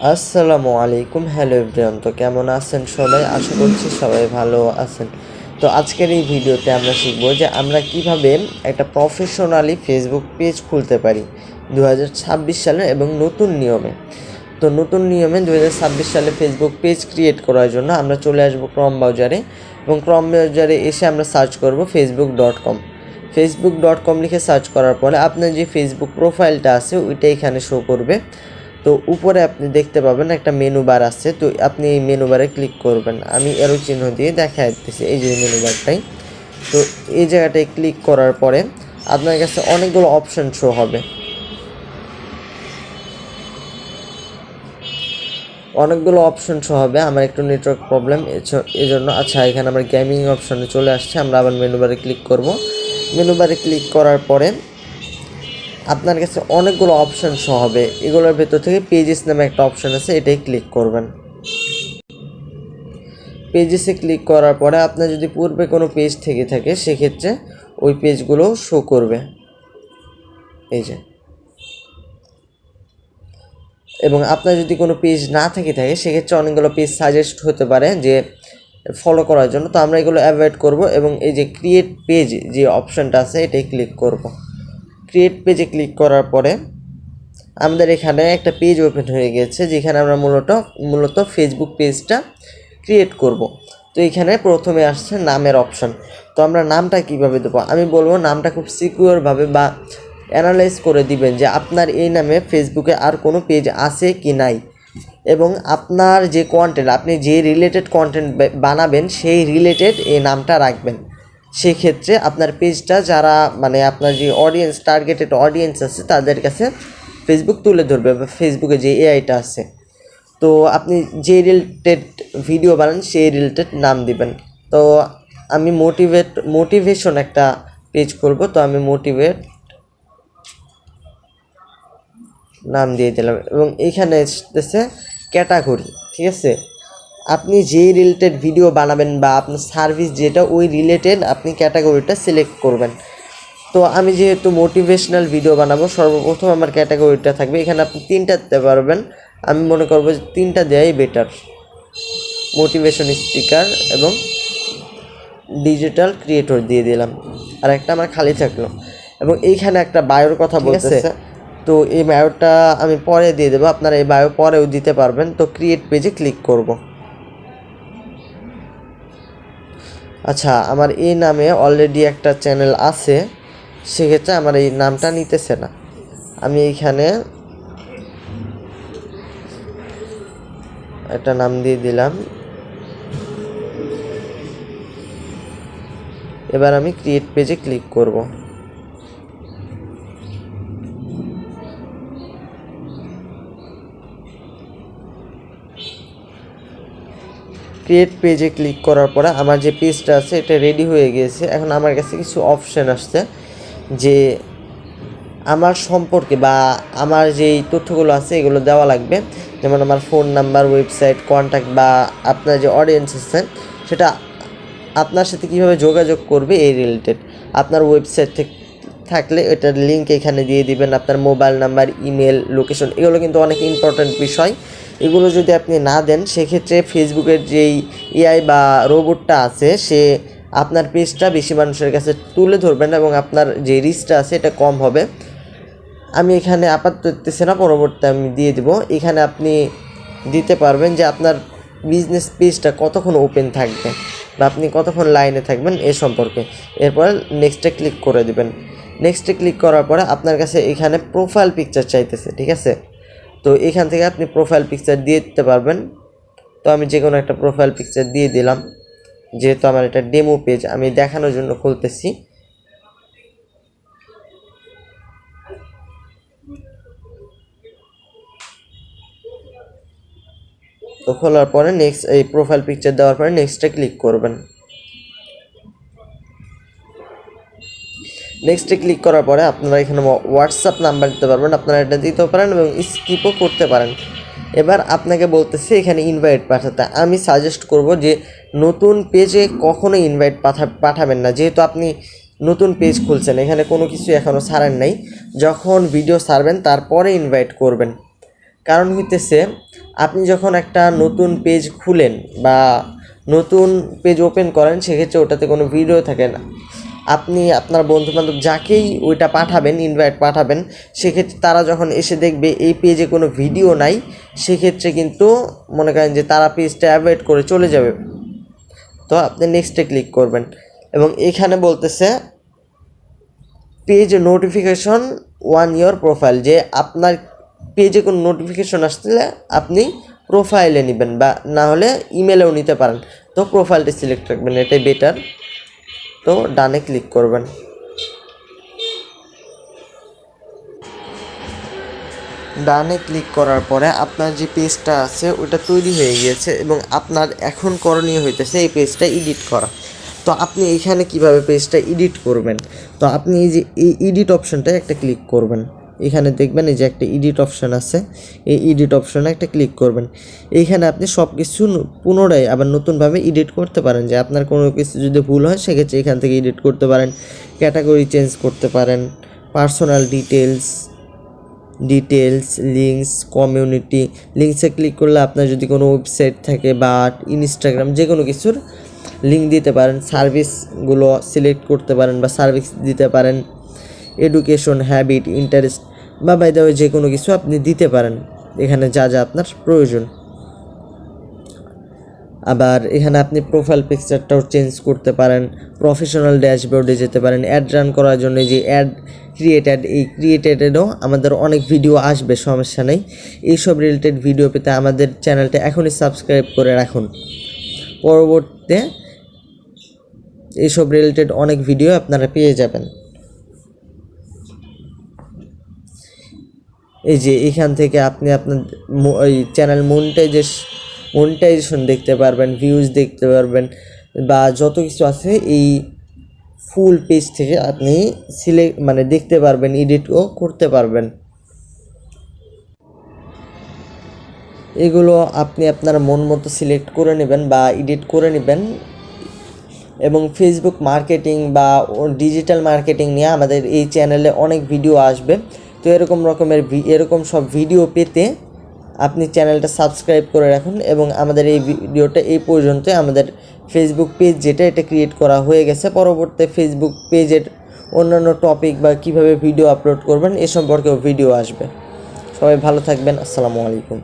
আসসালামু আলাইকুম। Hello everyone, তো কেমন আছেন সবাই? আশা করছি সবাই ভালো আছেন। তো আজকের এই ভিডিওতে আমরা শিখব যে আমরা কিভাবে একটা প্রফেশনালি ফেসবুক পেজ খুলতে পারি 2026 সালে এবং নতুন নিয়মে। তো নতুন নিয়মে 2026 সালে ফেসবুক পেজ ক্রিয়েট করার জন্য আমরা চলে আসবো ক্রম ব্রাউজারে, এবং ক্রম ব্রাউজারে এসে আমরা সার্চ করব facebook.com। facebook.com লিখে সার্চ করার পরে আপনার যে ফেসবুক প্রোফাইলটা আছে ওইটা এখানে শো করবে। তো উপরে আপনি দেখতে পাবেন একটা মেনু বার আছে, তো আপনি এই মেনু বারে ক্লিক করবেন। আমি এরো চিহ্ন দিয়ে দেখা দিতেছি, এই যে মেনু বারটাই। তো এই জায়গাটায় ক্লিক করার পরে আপনার কাছে অনেকগুলো অপশন শো হবে, আমার একটু নেটওয়ার্ক প্রবলেম এজন্য। আচ্ছা, এখানে আমার গেমিং অপশনে চলে আসছে। আমরা আবার মেনু বারে ক্লিক করব। মেনু বারে ক্লিক করার পরে আপনার কাছে অনেকগুলো অপশন শো হবে। এগুলোর ভেতর থেকে পেজেস নামে একটা অপশন আছে, এটাই ক্লিক করবেন। পেজেসে ক্লিক করার পরে আপনার যদি পূর্বে কোনো পেজ থেকে থাকে সেক্ষেত্রে ওই পেজগুলো শো করবে, এই যে। এবং আপনার যদি কোনো পেজ না থেকে থাকে সেক্ষেত্রে অনেকগুলো পেজ সাজেস্ট হতে পারে যে ফলো করার জন্য। তো আমরা এগুলো অ্যাভয়েড করব এবং এই যে ক্রিয়েট পেজ যে অপশানটা আছে এটাই ক্লিক করব। ক্রিয়েট পেজে ক্লিক করার পরে আমাদের এখানে একটা পেজ ওপেন হয়ে গেছে, যেখানে আমরা মূলত ফেসবুক পেজটা ক্রিয়েট করব। তো এখানে প্রথমে আসছে নামের অপশন। তো আমরা নামটা কিভাবে দেবো? আমি বলবো নামটা খুব সিকিউরভাবে বা অ্যানালাইজ করে দিবেন যে আপনার এই নামে ফেসবুকে আর কোনো পেজ আছে কি নাই, এবং আপনার যে কন্টেন্ট, আপনি যে রিলেটেড কন্টেন্ট বানাবেন সেই রিলেটেড এই নামটা রাখবেন। সেক্ষেত্রে আপনার পেজটা যারা আপনার যে টার্গেটেড অডিয়েন্স আছে তাদের কাছে ফেসবুক তুলে ধরবে, বা ফেসবুকে যে এআইটা আছে। তো আপনি যে রিলেটেড ভিডিও বানান সেই রিলেটেড নাম দিবেন। তো আমি মোটিভেশন একটা পেজ করব, তো আমি মোটিভেট নাম দিয়ে দিলাম, এবং এইখানে এসেছে ক্যাটাগরি। ঠিক আছে, আপনি যেই রিলেটেড ভিডিও বানাবেন বা আপনার সার্ভিস যেটা, ওই রিলেটেড আপনি ক্যাটাগরিটা সিলেক্ট করবেন। তো আমি যেহেতু মোটিভেশনাল ভিডিও বানাবো, সর্বপ্রথম আমার ক্যাটাগরিটা থাকবে, এখানে আপনি 3টা দিতে পারবেন। আমি মনে করবো যে 3টা দেওয়াই বেটার, মোটিভেশন স্পিকার এবং ডিজিটাল ক্রিয়েটর দিয়ে দিলাম, আর একটা আমার খালি থাকলো। এবং এইখানে একটা বায়োর কথা বলতেছে, তো এই বায়োটা আমি পরে দিয়ে দেবো, আপনারা এই বায়ো পরেও দিতে পারবেন। তো ক্রিয়েট পেজে ক্লিক করব। আচ্ছা, আমার এই নামে অলরেডি একটা চ্যানেল আছে, সেক্ষেত্রে আমার এই নামটা নিতেছে না। আমি এইখানে একটা নাম দিয়ে দিলাম। এবার আমি ক্রিয়েট পেজে ক্লিক করব। ক্রিয়েট পেজে ক্লিক করার পরে আমার যে পেজটা আছে এটা রেডি হয়ে গিয়েছে। এখন আমার কাছে কিছু অপশান আসছে যে আমার সম্পর্কে বা আমার যেই তথ্যগুলো আছে এগুলো দেওয়া লাগবে, যেমন আমার ফোন নাম্বার, ওয়েবসাইট, কন্ট্যাক্ট, বা আপনার যে অডিয়েন্স আছে সেটা আপনার সাথে কীভাবে যোগাযোগ করবে এই রিলেটেড। আপনার ওয়েবসাইট থেকে থাকলে এটার লিঙ্ক এখানে দিয়ে দিবেন, আপনার মোবাইল নাম্বার, ইমেল, লোকেশন, এগুলো কিন্তু অনেক ইম্পর্ট্যান্ট বিষয়। এগুলো যদি আপনি না দেন সেক্ষেত্রে ফেসবুকের যেই এআই বা রোবটটা আছে সে আপনার পেজটা বেশি মানুষের কাছে তুলে ধরবে না, এবং আপনার যে রিচটা আছে এটা কম হবে। আমি এখানে আপাতত দিতেছি না, পরবর্তীতে আমি দিয়ে দিব। এখানে আপনি দিতে পারবেন যে আপনার বিজনেস পেজটা কতক্ষণ ওপেন থাকবে বা আপনি কতক্ষণ লাইনে থাকবেন এ সম্পর্কে। এরপর নেক্সটে ক্লিক করে দিবেন। নেক্সটে ক্লিক করার পরে আপনার কাছে এখানে প্রোফাইল পিকচার চাইতেছে, ঠিক আছে। তো এখান থেকে আপনি প্রোফাইল পিকচার দিয়ে দিতে পারবেন। তো আমি যে কোনো একটা প্রোফাইল পিকচার দিয়ে দিলাম, যেহেতু আমার এটা ডেমো পেজ, আমি দেখানোর জন্য খুলতেছি। তো খোলার পরে নেক্সট, এই প্রোফাইল পিকচার দেওয়ার পরে নেক্সটে ক্লিক করবেন। নেক্সটে ক্লিক করার পরে আপনারা এখানে হোয়াটসঅ্যাপ নাম্বার দিতে পারবেন, আপনারা এটা দিতেও পারেন এবং স্কিপও করতে পারেন। এবার আপনাকে বলতেছি এখানে ইনভাইট পাঠাতে। আমি সাজেস্ট করব যে নতুন পেজে কখনো ইনভাইট পাঠাবেন না, যেহেতু আপনি নতুন পেজ খুলছেন, এখানে কোনো কিছু এখনও ছাড়েন নাই। যখন ভিডিও ছাড়বেন তারপরে ইনভাইট করবেন। কারণ হইতেছে আপনি যখন একটা নতুন পেজ খুলেন বা নতুন পেজ ওপেন করেন, সেক্ষেত্রে ওটাতে কোনো ভিডিও থাকে না। আপনি আপনার বন্ধুবান্ধব যাকেই ওইটা পাঠাবেন, ইনভাইট পাঠাবেন, সেক্ষেত্রে তারা যখন এসে দেখবে এই পেজে কোনো ভিডিও নাই, সেক্ষেত্রে কিন্তু মনে করেন যে তারা পেজটা অ্যাভয়েড করে চলে যাবে। তো আপনি নেক্সটে ক্লিক করবেন এবং এখানে বলতেছে page notification one your profile, যে আপনার পেজে কোনো নোটিফিকেশন আসলে আপনি প্রোফাইলে নেবেন বা না হলে ইমেলেও নিতে পারেন। তো প্রোফাইলটা সিলেক্ট রাখবেন, এটাই বেটার। তো ডানে ক্লিক করবেন। ডানে ক্লিক করার পরে আপনার যে পেজটা আছে ওটা তৈরি হয়ে গিয়েছে এবং আপনার এখন করণীয় হইতেছে এই পেজটা এডিট করা। তো আপনি এইখানে কিভাবে পেজটা এডিট করবেন, তো আপনি এই যে এই এডিট অপশানটায় একটা ক্লিক করবেন। এখানে দেখবেন এই যে একটা এডিট অপশান আছে, এই এডিট অপশানে একটা ক্লিক করবেন। এইখানে আপনি সব কিছু পুনরায় আবার নতুনভাবে এডিট করতে পারেন, যে আপনার কোনো কিছু যদি ভুল হয় সেক্ষেত্রে এখান থেকে এডিট করতে পারেন, ক্যাটাগরি চেঞ্জ করতে পারেন, পার্সোনাল ডিটেলস, লিঙ্কস, কমিউনিটি। লিঙ্কসে ক্লিক করলে আপনার যদি কোনো ওয়েবসাইট থাকে বা ইনস্টাগ্রাম যে কোনো কিছুর লিঙ্ক দিতে পারেন, সার্ভিসগুলো সিলেক্ট করতে পারেন বা সার্ভিস দিতে পারেন, এডুকেশন, হ্যাবিট, ইন্টারেস্ট বা বাই দ্য ওয়ে যে কোনো কিছু আপনি দিতে পারেন এখানে যা যা আপনার প্রয়োজন। আবার এখানে আপনি প্রোফাইল পিকচারটাও চেঞ্জ করতে পারেন, প্রফেশনাল ড্যাশবোর্ডে যেতে পারেন, অ্যাড রান করার জন্য যে অ্যাড ক্রিয়েটেড, এই ক্রিয়েটেডেরও আমাদের অনেক ভিডিও আসবে, সমস্যা নেই। এইসব রিলেটেড ভিডিও পেতে আমাদের চ্যানেলটা এখনই সাবস্ক্রাইব করে রাখুন। পরবর্তীতে এইসব রিলেটেড অনেক ভিডিও আপনারা পেয়ে যাবেন। এই যে এখান থেকে আপনি আপনার ওই চ্যানেল মনিটাইজেশন দেখতে পারবেন, ভিউজ দেখতে পারবেন বা যত কিছু আছে এই ফুল পেজ থেকে আপনি দেখতে পারবেন, এডিটও করতে পারবেন। এগুলো আপনি আপনার মন মতো সিলেক্ট করে নেবেন বা এডিট করে নেবেন। এবং ফেসবুক মার্কেটিং বা ডিজিটাল মার্কেটিং নিয়ে আমাদের এই চ্যানেলে অনেক ভিডিও আসবে। তো এরকম সব ভিডিও পেতে আপনি চ্যানেলটা সাবস্ক্রাইব করে রাখুন। এবং আমাদের এই ভিডিওটা এই পর্যন্ত, আমাদের ফেসবুক পেজ এটা ক্রিয়েট করা হয়ে গেছে। পরবর্তী ফেসবুক পেজের অন্যান্য টপিক বা কিভাবে ভিডিও আপলোড করবেন এ সম্পর্কেও ভিডিও আসবে। সবাই ভালো থাকবেন। আসসালামু আলাইকুম।